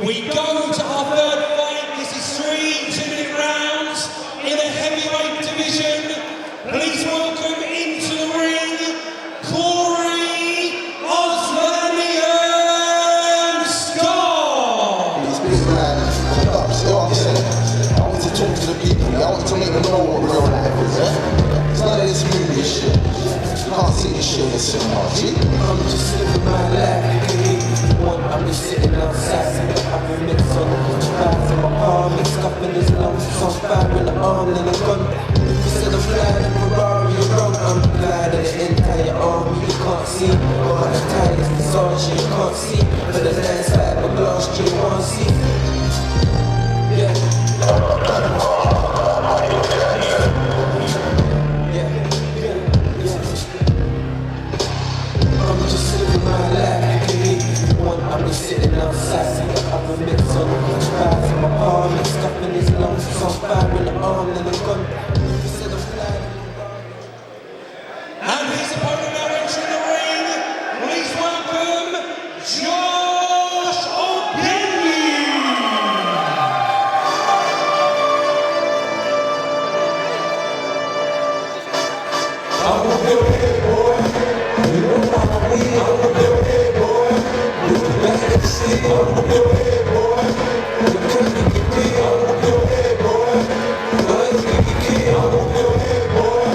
We go to our third fight. This is 3 2-minute rounds in the heavyweight division. Please welcome into the ring, Corey Arslanian-Scott. These big man, see what I'm saying? I want to talk to the people. I want to make them know what real life is, yeah? It's none of this movie shit. You can't see this shit in the cinema, see? I'm just living my life. I've been sitting outside, I've been mixed on the vibes in my arm, it's scuffing his lungs, so I'm fire in the arm and a gun. Instead of flying a Ferrari around, I'm glad that the entire army you can't see. All the tires, the sergeant you can't see, but the landslide, the glass you won't see. Yeah. I'm just living my life. I've been sitting outside, I've been mixed on the vibes in my arm, it's scuffing his lungs, so I'm fire in the arm and a gun. Instead of flying. And his opponent now entering the ring. Please welcome Josh Ogenyi. I'm a good head boy, you know what I mean, I'm a good head boy. You the best to see, I'm a good head boy. You can't be the key, I'm a good head boy. You ain't be the key, I'm a good head boy.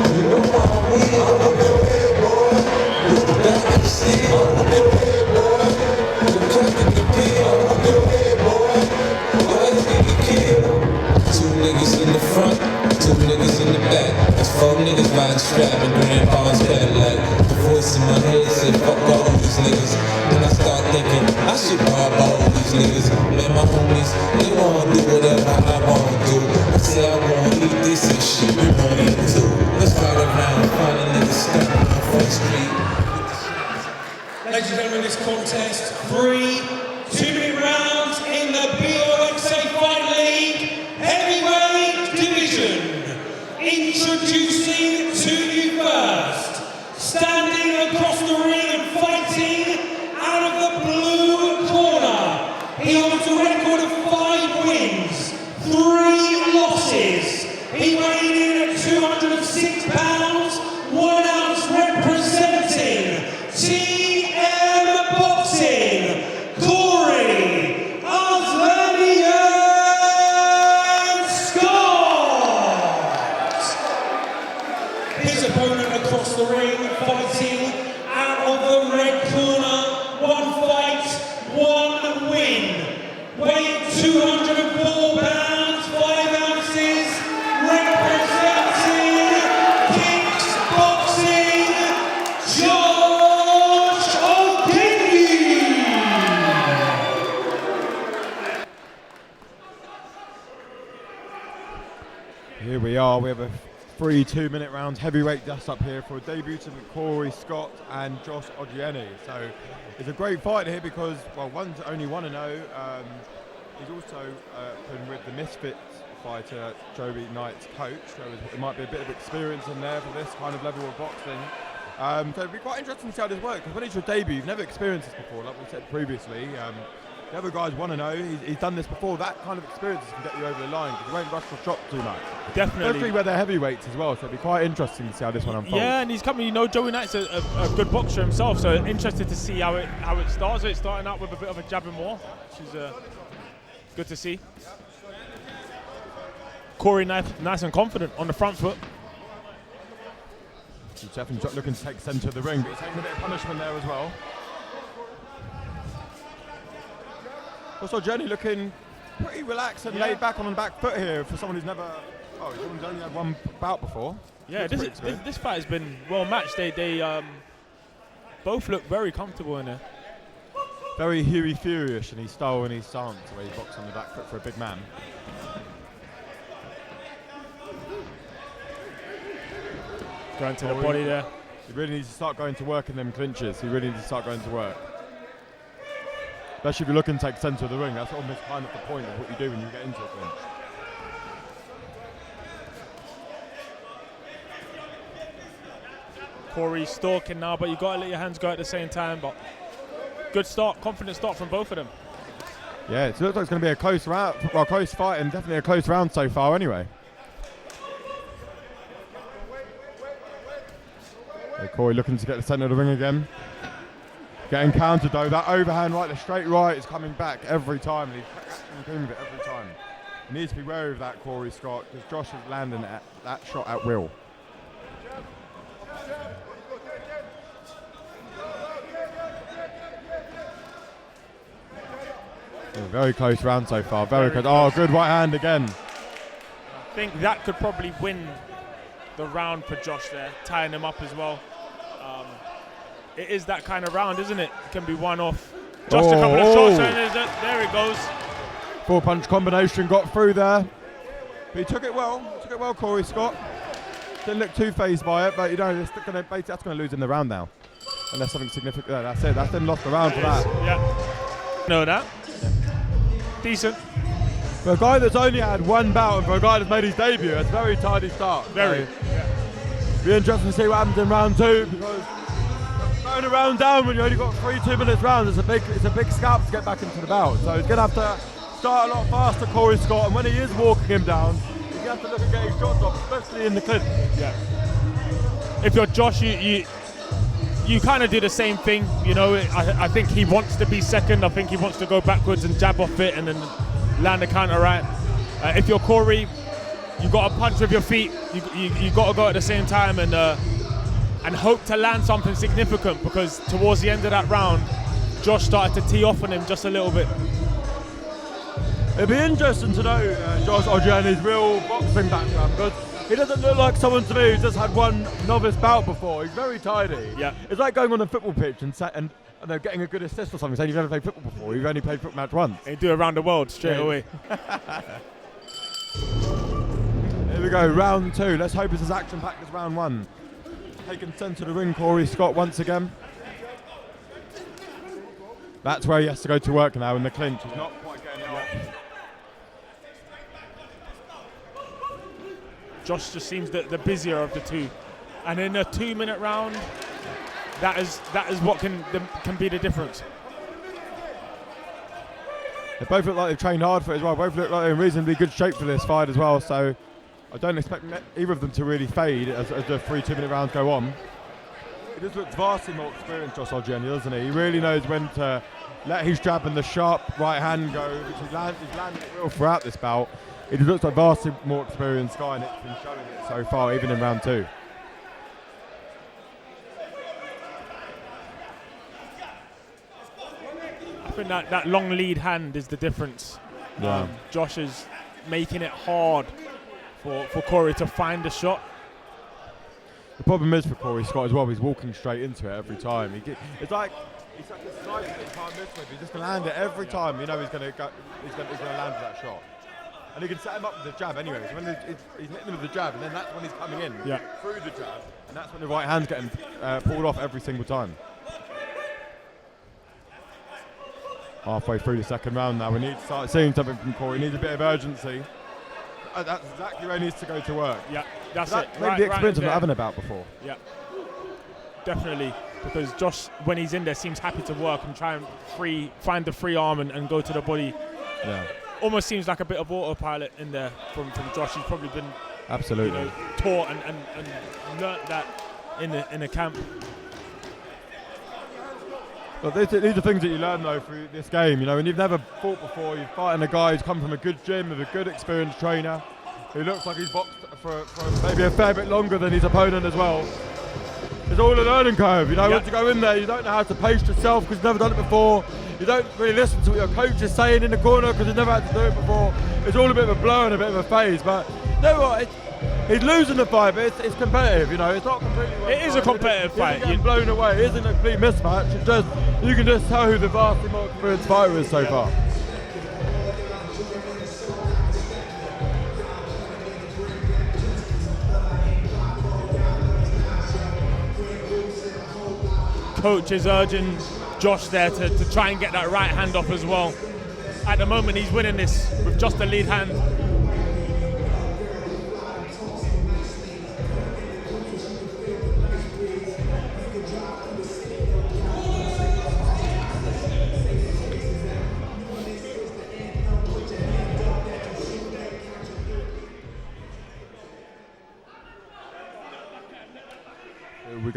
You know what I mean, I'm a good head boy. You the best to see, I'm a good head boy. You can't be the key, I'm a good head boy. You ain't be the key. 2 niggas in the front, 2 niggas in the back. That's 4 niggas riding strap and grandpa's Cadillac. The voice in my head said, fuck all these niggas. Then I start thinking, I should rob all these niggas. Man, my homies, they wanna do whatever I wanna do. I say I wanna eat this and shit, we wanna eat too. Let's ride around, find a nigga stuck on Front Street. Ladies and gentlemen, this contest, 3 2-minute rounds in the BOXA Fight League Heavyweight Division. Introducing to you first, standing across the ring and fighting out of the blue corner. He holds a record of 5 wins, 3 losses. He weighed in at 206 pounds, 1 ounce, representing TM Boxing, Corey Arslanian-Scott. His opponent across the ring, fighting out of the red corner, 1 fight, 1 win. Weighing 204 pounds, 5 ounces, representing Kings Boxing, Josh Ogenyi. Here we are, we have a 3 2-minute rounds heavyweight just up here for debutant Corey Scott and Josh Ogenyi. So it's a great fight here because, well, one's only 1-0. He's also been with the Misfits fighter, Joey Knight's coach. So there might be a bit of experience in there for this kind of level of boxing. So it'd be quite interesting to see how this works, because when it's your debut, you've never experienced this before, like we said previously. The other guys want to know, he's done this before. That kind of experience can get you over the line, because you won't rush the shot too much. Definitely. Especially where they're heavyweights as well, so it'd be quite interesting to see how this one unfolds. Yeah, and he's coming, you know, Joey Knight's a good boxer himself, so interested to see how it starts. So it's starting out with a bit of a jab and more, which is good to see. Corey nice and confident on the front foot. He's definitely looking to take centre of the ring, but he's taking a bit of punishment there as well. Also, Johnny looking pretty relaxed and laid back on the back foot here for someone who's never. Oh, he's only had 1 bout before. Yeah, this fight has been well matched. They both look very comfortable in there. Very Huey Furious in his style and his stance, the way he boxes on the back foot for a big man. Going to the body there. He really needs to start going to work in them clinches. He really needs to start going to work. Especially if you're looking to take centre of the ring. That's almost kind of the point of what you do when you get into a clinch. Corey's stalking now, but you've got to let your hands go at the same time. But good start, confident start from both of them. Yeah, it looks like it's going to be a close round, well, close fight, and definitely a close round so far anyway. So Corey looking to get the centre of the ring again. Getting countered though, that overhand right, the straight right is coming back every time. He's catching with it every time. He needs to be wary of that, Corey Scott, because Josh is landing that shot at will. Yeah, very close round so far, very close. Oh, good right hand again. I think that could probably win the round for Josh there, tying him up as well. It is that kind of round, isn't it? It can be one off. Just a couple of shots, and there it goes. 4-punch combination got through there. But he took it well, Corey Scott. Didn't look too phased by it, but you know, that's going to lose in the round now. Unless something significant, that's it, that's then lost the round for that. Yeah, know that. Yeah. Decent. For a guy that's only had one bout and for a guy that's made his debut, it's a very tidy start. Very. So, be interesting to see what happens in round 2, because going a round down when you only got 3 2-minute rounds, it's a big scalp to get back into the bout. So he's going to have to start a lot faster, Corey Scott, and when he is walking him down, he's going to have to look at getting shots off, especially in the clip. Yeah. If you're Josh, you kind of do the same thing, you know. I think he wants to be second. I think he wants to go backwards and jab off it and then land the counter right. If you're Corey, you got to punch with your feet. You got to go at the same time and hope to land something significant, because towards the end of that round, Josh started to tee off on him just a little bit. It'd be interesting to know Josh Ogenyi's real boxing background, because he doesn't look like someone to me who's just had one novice bout before. He's very tidy. Yeah. It's like going on a football pitch and getting a good assist or something, saying you've never played football before, you've only played football match once. And you do it around the world straight away. Here we go, round 2. Let's hope it's as action-packed as round 1. Taking centre of the ring, Corey Scott once again. That's where he has to go to work now in the clinch. He's not quite getting it off. Josh just seems the busier of the two, and in a 2-minute round, that is what can be the difference. They both look like they've trained hard for it as well. Both look like they're in reasonably good shape for this fight as well. So I don't expect either of them to really fade as the 3 2-minute rounds go on. He just looks vastly more experienced, Josh Ogenyi, doesn't he? He really knows when to let his jab and the sharp right hand go, which he's landed it well throughout this bout. He just looks like a vastly more experienced guy, and it's been showing it so far, even in round 2. I think that long lead hand is the difference. Yeah. Josh is making it hard for Corey to find a shot. The problem is for Corey Scott as well, he's walking straight into it every time. It's like a sniper that he can't miss with. He's just going to land it every time. You know he's going to land that shot. And he can set him up with the jab anyway. So when he's hitting him with the jab, and then that's when he's coming in through the jab, and that's when the right hand's getting pulled off every single time. Halfway through the second round now, we need to start seeing something from Corey. He needs a bit of urgency. That's exactly where he needs to go to work. Yeah, that's it. Maybe the experience of not having a bout before. Yeah, definitely. Because Josh, when he's in there, seems happy to work and try and find the free arm and go to the body. Yeah. Almost seems like a bit of autopilot in there from Josh. He's probably been absolutely taught and learnt that in the camp. But these are things that you learn though through this game. You know, when you've never fought before, you're fighting a guy who's come from a good gym with a good experienced trainer, who looks like he's boxed for maybe a fair bit longer than his opponent as well. It's all a learning curve. You know, once you go in there, you don't know how to pace yourself because you've never done it before. You don't really listen to what your coach is saying in the corner because you've never had to do it before. It's all a bit of a blur and a bit of a phase. But you know what? He's losing the fight, but it's competitive. You know, it's not completely. It is a competitive fight. You're blown away. It isn't a complete mismatch. It's just you can just tell who the vastly more experienced fighter is so far. Coach is urging Josh there to try and get that right hand off as well. At the moment, he's winning this with just the lead hand.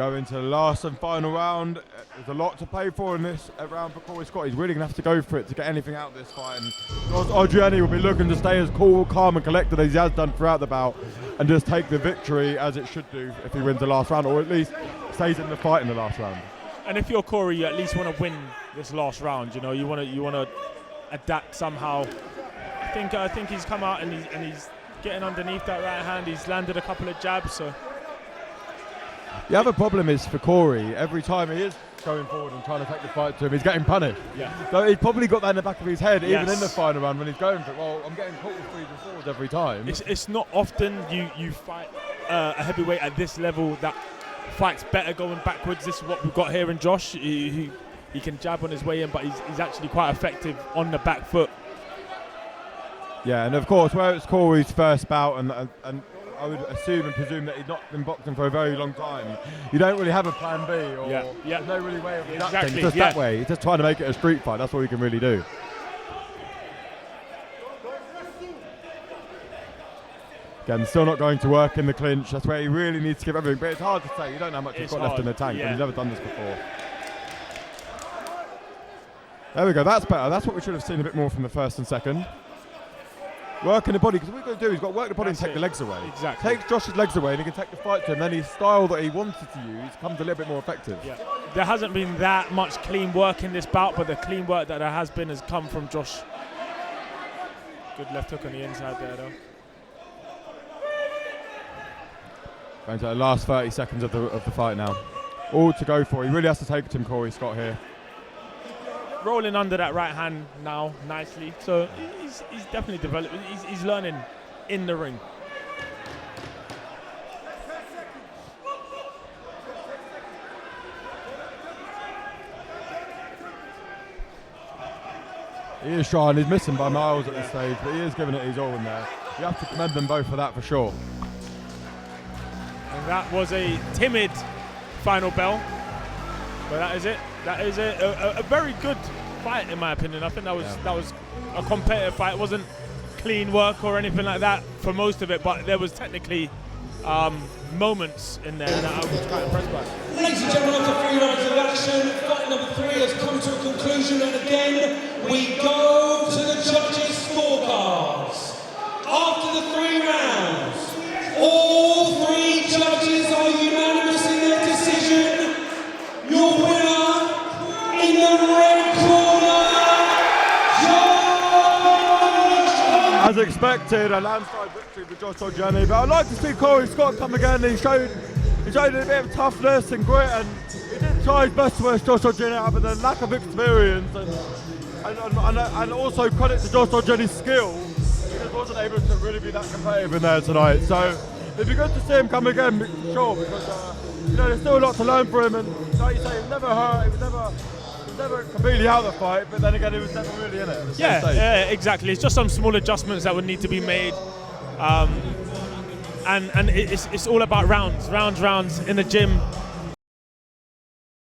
go into the last and final round. There's a lot to play for in this round for Corey Scott. He's really going to have to go for it to get anything out of this fight. And Josh Ogenyi will be looking to stay as cool, calm and collected as he has done throughout the bout and just take the victory as it should do if he wins the last round, or at least stays in the fight in the last round. And if you're Corey, you at least want to win this last round. You know, you want to adapt somehow. I think he's come out and he's getting underneath that right hand. He's landed a couple of jabs. So the other problem is for Corey, every time he is going forward and trying to take the fight to him, he's getting punished. Yeah. So he's probably got that in the back of his head, Yes. even in the final round when he's going for it. Well, I'm getting caught with 3s and 4s every time. It's not often you fight a heavyweight at this level that fights better going backwards. This is what we've got here in Josh. He can jab on his way in, but he's actually quite effective on the back foot. Yeah, and of course, where it's Corey's first bout, and I would assume and presume that he's not been boxing for a very long time, you don't really have a plan B, or there's no really way of reacting. Exactly, It's just that way. He's just trying to make it a street fight. That's all he can really do. Again, still not going to work in the clinch. That's where he really needs to give everything. But it's hard to say. You don't know how much he's got left in the tank, and he's never done this before. There we go. That's better. That's what we should have seen a bit more from the first and second. Working the body, because what we've got to do is got to work the body and take the legs away. Exactly. Takes Josh's legs away and he can take the fight to him. Then his style that he wanted to use comes a little bit more effective. Yeah. There hasn't been that much clean work in this bout, but the clean work that there has been has come from Josh. Good left hook on the inside there, though. Going to the last 30 seconds of the fight now. All to go for. He really has to take it to him, Corey Scott here. Rolling under that right hand now nicely, so he's definitely developing. He's learning in the ring. He is trying. He's missing by miles at this stage, but he is giving it his all in there. You have to commend them both for that, for sure. And that was a timid final bell, but that is it. That is a very good fight, in my opinion. I think that was a competitive fight. It wasn't clean work or anything like that for most of it, but there was technically moments in there that I was quite impressed by. Ladies and gentlemen, after 3 rounds of action, fight number 3 has come to a conclusion, and again we go to the judges' scorecards. After the 3 rounds, all 3 judges are unanimous in their decision. Your winner in the red corner, Josh! As expected, a landslide victory for Josh Ogenyi, but I'd like to see Corey Scott come again. He showed a bit of toughness and grit, and he did try his best to wear Josh Ogenyi out, but the lack of experience and also credit to Josh Ogenyi's skill, he just wasn't able to really be that competitive in there tonight. So it'd be good to see him come again, sure, because there's still a lot to learn for him, and like you say, he was never hurt, he was never completely out of the fight, but then again, he was never really in it. Yeah, exactly. It's just some small adjustments that would need to be made, and it's all about rounds in the gym.